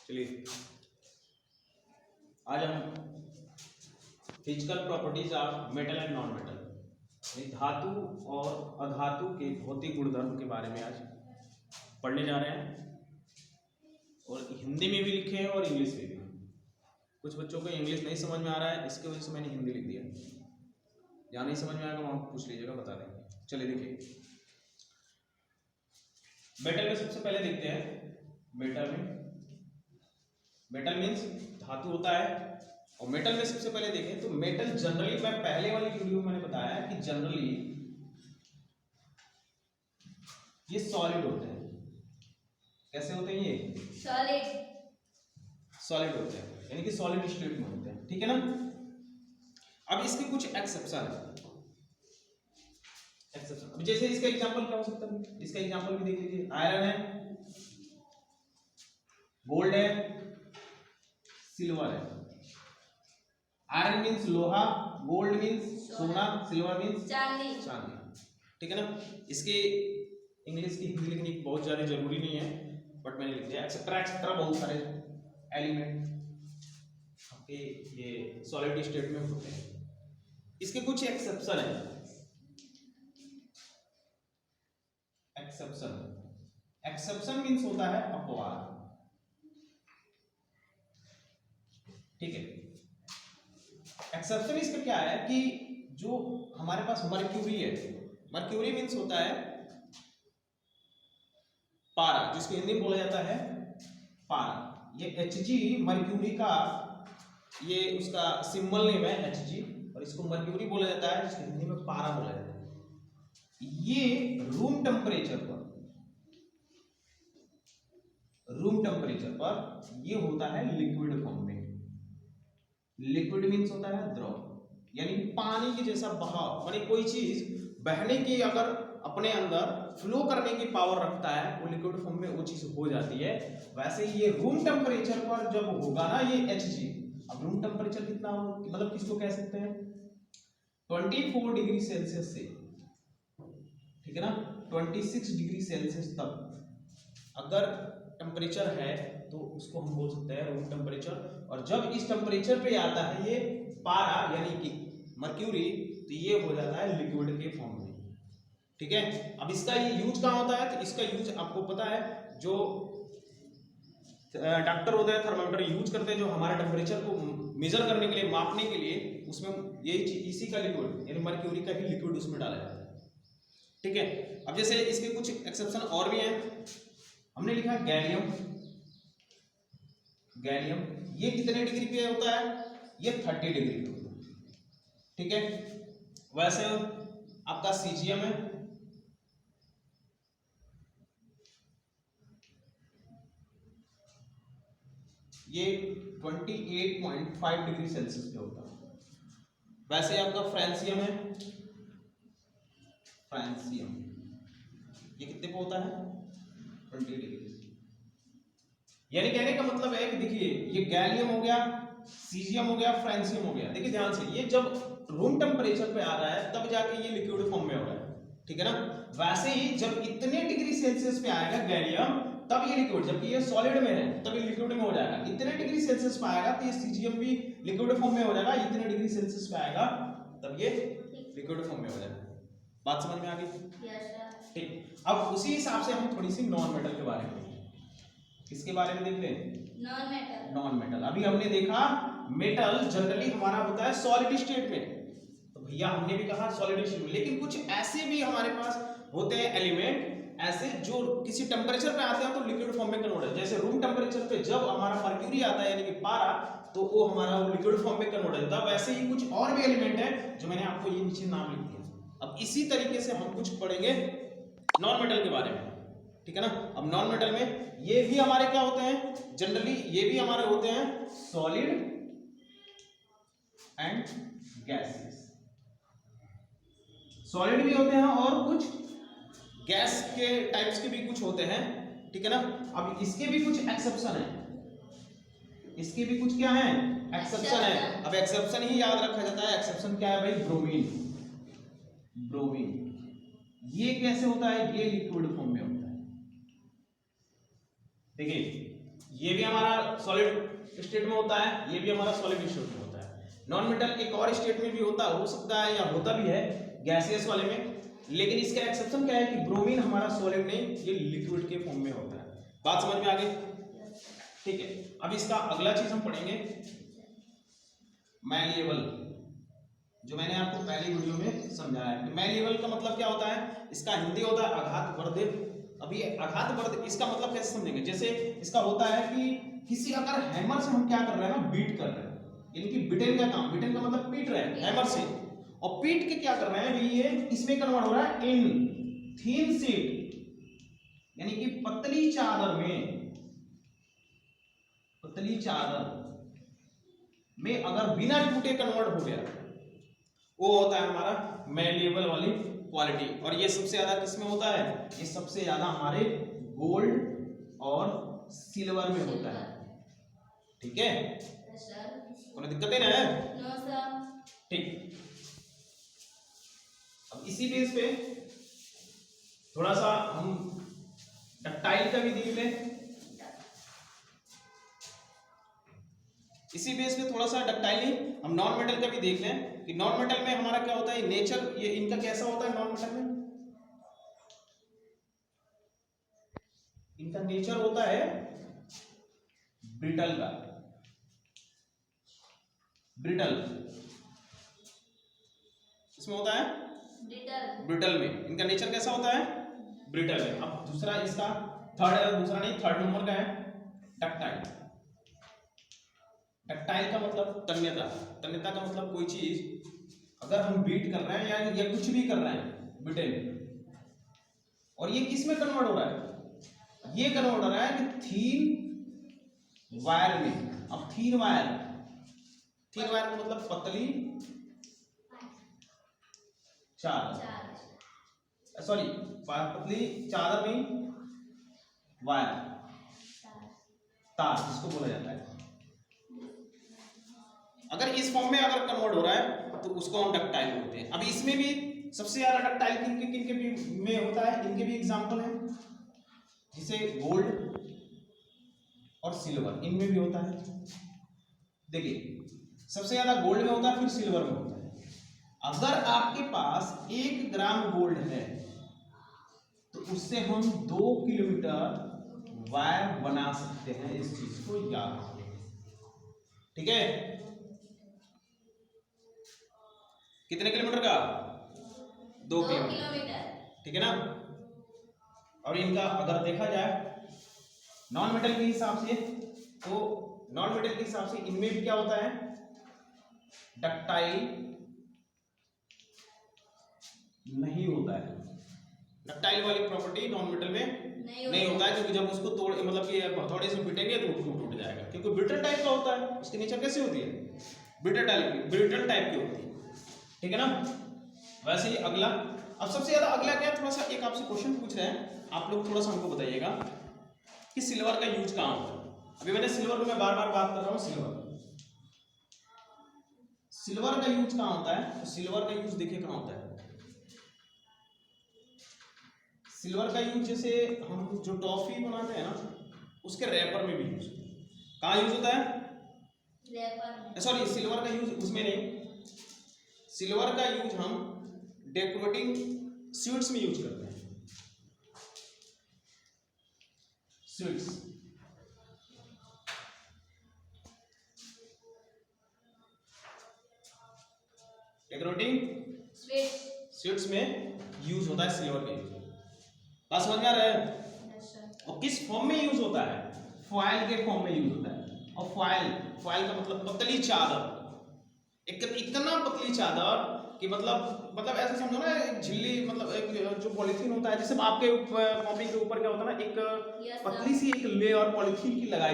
चलिए आज हम physical properties of metal and non metal धातु और अधातु के भौतिक गुणधर्म के बारे में आज पढ़ने जा रहे हैं। और हिंदी में भी लिखे हैं और इंग्लिश में भी। कुछ बच्चों को इंग्लिश नहीं समझ में आ रहा है, इसके वजह से मैंने हिंदी लिख दिया। जहाँ नहीं समझ में आएगा वहाँ पूछ लीजिएगा, बता देंगे। चलिए देखिए, मेटल में सबसे पहले देखते हैं। मेटल मीन्स धातु होता है। और मेटल में सबसे पहले देखें तो मेटल जनरली, मैं पहले वाली वीडियो में मैंने बताया कि जनरली ये सॉलिड होते हैं। कैसे होते हैं? ये सॉलिड होते हैं, यानी कि सॉलिड स्टेट में होते हैं। ठीक है ना। अब इसके कुछ एक्सेप्शन है। अब जैसे इसका एग्जांपल क्या हो सकता है? इसका एग्जांपल भी देख लीजिए। आयरन है, गोल्ड है, सिल्वर है। आयरन मीन्स लोहा, गोल्ड मीन्स सोना, सिल्वर मीन्स चांदी। ठीक है ना। इसके इंग्लिश की हिंदी लिखने की बहुत ज्यादा जरूरी नहीं है, बट मैंने लिख दिया। एक्सेट्रा एक्सेट्रा बहुत सारे एलिमेंट आपके ये सॉलिड स्टेट में होते हैं। इसके कुछ एक्सेप्शन है। एक्सेप्शन मीन्स होता है अपवाद। ठीक है। एक्सेप्शन इसका क्या है कि जो हमारे पास मर्क्यूरी है, मर्क्यूरी मीन्स होता है पारा, जिसको हिंदी में बोला जाता है पारा। ये Hg मर्क्यूरी का ये उसका सिंबल नेम है Hg, और इसको मर्क्यूरी बोला जाता है, जिसको हिंदी में पारा बोला जाता है। ये रूम टेम्परेचर पर ये होता है लिक्विड फॉर्म में। लिक्विड मीन्स होता है द्रव, यानी पानी के जैसा बहाव। माने कोई चीज बहने की अगर अपने अंदर फ्लो करने की पावर रखता है, वो लिक्विड फॉर्म में वो चीज हो जाती है। वैसे ये रूम टेम्परेचर पर जब होगा ना ये Hg, अब रूम टेम्परेचर कितना हो, मतलब किसको कह सकते हैं? 24 डिग्री सेल्सियस से, ठीक है ना, 26 डिग्री सेल्सियस तक अगर टेम्परेचर है तो उसको हम बोल सकते हैं रूम टेम्परेचर। और जब इस टेम्परेचर पे आता है ये पारा यानी कि मर्क्यूरी, तो ये हो जाता है लिक्विड के फॉर्म में। ठीक है। अब इसका ये यूज कहाँ होता है? तो इसका यूज आपको पता है, जो डॉक्टर होते हैं थर्मामीटर यूज करते हैं, जो हमारे टेम्परेचर को मेजर करने के लिए, मापने के लिए, उसमें यही चीज, इसी का लिक्विड यानी मर्क्यूरी का ही लिक्विड उसमें डाला जाता है। ठीक है। अब जैसे इसके कुछ एक्सेप्शन और भी हैं। हमने लिखा गैलियम। ये कितने डिग्री पे होता है? ये 30 डिग्री पे होता है। ठीक है। वैसे आपका सीजियम है, ये 28.5 डिग्री सेल्सियस पे होता है। वैसे आपका फ्रांसियम है, ये कितने पे होता है? 20 डिग्री। यानी कहने का मतलब है कि देखिए, ये गैलियम हो गया, सीजियम हो गया, फ्रांसियम हो गया। देखिए ध्यान से, ये जब रूम टेम्परेचर पे आ रहा है तब जाके ये लिक्विड फॉर्म में हो रहा है। ठीक है ना। वैसे ही जब इतने डिग्री सेल्सियस पे आएगा गैलियम, तब ये लिक्विड, जबकि ये सॉलिड में है तब ये लिक्विड में हो जाएगा। इतने डिग्री सेल्सियस पे आएगा तो ये सीजियम भी लिक्विड फॉर्म में हो जाएगा। इतने डिग्री सेल्सियस पे आएगा तब ये लिक्विड फॉर्म में हो जाएगा। बात समझ में आ गई? ठीक। अब उसी हिसाब से हम थोड़ी सी नॉन मेटल के बारे में, किसके बारे में देखते हैं? Non metal. अभी हमने देखा मेटल जनरली हमारा होता है सॉलिड स्टेट में, तो भैया हमने भी कहा सॉलिड स्टेट में। लेकिन कुछ ऐसे भी हमारे पास होते हैं एलिमेंट ऐसे, जो किसी टेम्परेचर पे आते हैं तो लिक्विड फॉर्म में कन्वर्ट है। जैसे रूम टेम्परेचर पे जब हमारा मर्क्यूरी आता है यानी कि पारा, तो वो हमारा लिक्विड फॉर्म में कन्वर्ट होता है। वैसे ही कुछ और भी एलिमेंट है जो मैंने आपको ये नीचे नाम लिख दिया। अब इसी तरीके से हम कुछ पढ़ेंगे नॉन मेटल के बारे में। ठीक है ना। अब नॉन मेटल में ये भी हमारे क्या होते हैं? जनरली ये भी हमारे होते हैं सॉलिड एंड गैसेस। सॉलिड भी होते हैं और कुछ गैस के टाइप्स के भी कुछ होते हैं। ठीक है ना। अब इसके भी कुछ एक्सेप्शन है, इसके भी कुछ क्या है? एक्सेप्शन है। अब एक्सेप्शन ही याद रखा जाता है। एक्सेप्शन क्या है भाई? ब्रोमीन। ये कैसे होता है? ये लिक्विड फॉर्म में होता है। देखिए, ये भी हमारा सॉलिड स्टेट में होता है, ये भी हमारा सॉलिड स्टेट में होता है। नॉन मेटल एक और स्टेट में भी होता हो सकता है या होता भी है गैसियस वाले में, लेकिन इसका एक्सेप्शन क्या है कि ब्रोमीन हमारा सॉलिड नहीं, ये लिक्विड के फॉर्म में होता है। बात समझ में आ गई? ठीक है, अब इसका अगला चीज हम पढ़ेंगे मैलिएबल, जो मैंने आपको पहली वीडियो में समझाया है। मैलिएबल का मतलब क्या होता है? इसका हिंदी होता है आघातवर्धित। अभी आघातवर्धित इसका मतलब कैसे समझेंगे? जैसे इसका होता है कि किसी अगर हैमर से हम क्या कर रहे हैं ना, बीट कर रहे हैं, यानी कि बिटेन का काम, बिटेन का मतलब पीट रहे हैं हैमर से, और पीट के क्या कर रहे हैं ये इसमें कन्वर्ट हो रहा है इन थीन शीट, यानी कि पतली चादर में, पतली चादर में अगर बिना टूटे कन्वर्ट हो गया, वो होता है हमारा मैलिएबल वाली क्वालिटी। और ये सबसे ज्यादा किसमें होता है? ये सबसे ज्यादा हमारे गोल्ड और सिल्वर में होता है। ठीक है, कोई दिक्कत है ना? ठीक, अब इसी बेस पे थोड़ा सा हम डक्टाइल का भी देख लें। इसी बेस पे थोड़ा सा डक्टाइल हम नॉन मेटल का भी देख लें कि नॉन मेटल में हमारा क्या होता है नेचर, ये इनका कैसा होता है नॉन मेटल में? इनका नेचर होता है ब्रिटल का, ब्रिटल इसमें होता है ब्रिटल में, इनका नेचर कैसा होता है? ब्रिटल में। अब दूसरा इसका थर्ड नंबर का है डक्टाइल। डक्टाइल का मतलब तन्यता, तन्यता का मतलब कोई चीज अगर हम बीट कर रहे हैं या कुछ भी कर रहे हैं ब्रिटेन, और ये किस में कन्वर्ट हो रहा है? ये कन्वर्ट हो रहा है कि थीन वायर में। अब थीन वायर का मतलब पतली चादर, सॉरी पतली चादर में वायर, तार जिसको बोला जाता है, अगर इस फॉर्म में अगर कन्वर्ट हो रहा है तो उसको हम डक्टाइल बोलते हैं। अभी इसमें भी सबसे ज्यादा डक्टाइल किनके भी में होता है, इनके भी एग्जांपल हैं, जैसे गोल्ड और सिल्वर, इनमें भी होता है। देखिए सबसे ज्यादा गोल्ड में होता है, फिर सिल्वर में होता है। अगर आपके पास 1 ग्राम गोल्ड है तो उससे हम 2 किलोमीटर वायर बना सकते हैं, इस चीज को याद रखिए। ठीक है, कितने किलोमीटर का? 2 किलोमीटर। ठीक है ना? और इनका अगर देखा जाए नॉन मेटल के हिसाब से, तो नॉन मेटल के हिसाब से इनमें भी क्या होता है? डक्टाइल नहीं होता है। डक्टाइल वाली प्रॉपर्टी नॉन मेटल में नहीं होता है, क्योंकि जब उसको तोड़ मतलब कि हथौड़े से पीटेंगे तो टूट जाएगा, क्योंकि ब्रिटल टाइप का होता है। उसकी नेचर कैसी होती है? ब्रिटल टाइप की होती है। ठीक है ना? वैसे ही अगला, अब सबसे ज्यादा अगला क्या, थोड़ा सा एक आपसे क्वेश्चन पूछ रहे हैं, आप लोग थोड़ा सा हमको बताइएगा कि सिल्वर का यूज कहाँ होता है। अभी मैंने सिल्वर को मैं बार बार बात कर रहा हूँ, सिल्वर का यूज कहाँ होता है? तो सिल्वर का यूज देखिए कहाँ होता है। सिल्वर का यूज जैसे हम जो टॉफी बनाते हैं ना, उसके रैपर में भी यूज, कहाँ यूज होता है? रैपर। सॉरी, सिल्वर का यूज उसमें नहीं, सिल्वर का यूज हम डेकोरेटिंग स्वीट्स में यूज करते हैं। स्वीट्स, डेकोरेटिंग स्वीट्स में यूज होता है सिल्वर का यूज। बात समझ में आ रहा है? और किस फॉर्म में यूज होता है? फॉयल के फॉर्म में यूज होता है। और फॉयल का मतलब पतली चादर, एक इतना पतली चादर कि मतलब ऐसा समझो ना, एक झिल्ली, मतलब एक जो पॉलीथीन होता है, जैसे आपके कॉपी के ऊपर क्या होता है ना, एक पतली सी एक लेयर पॉलीथीन की लगाई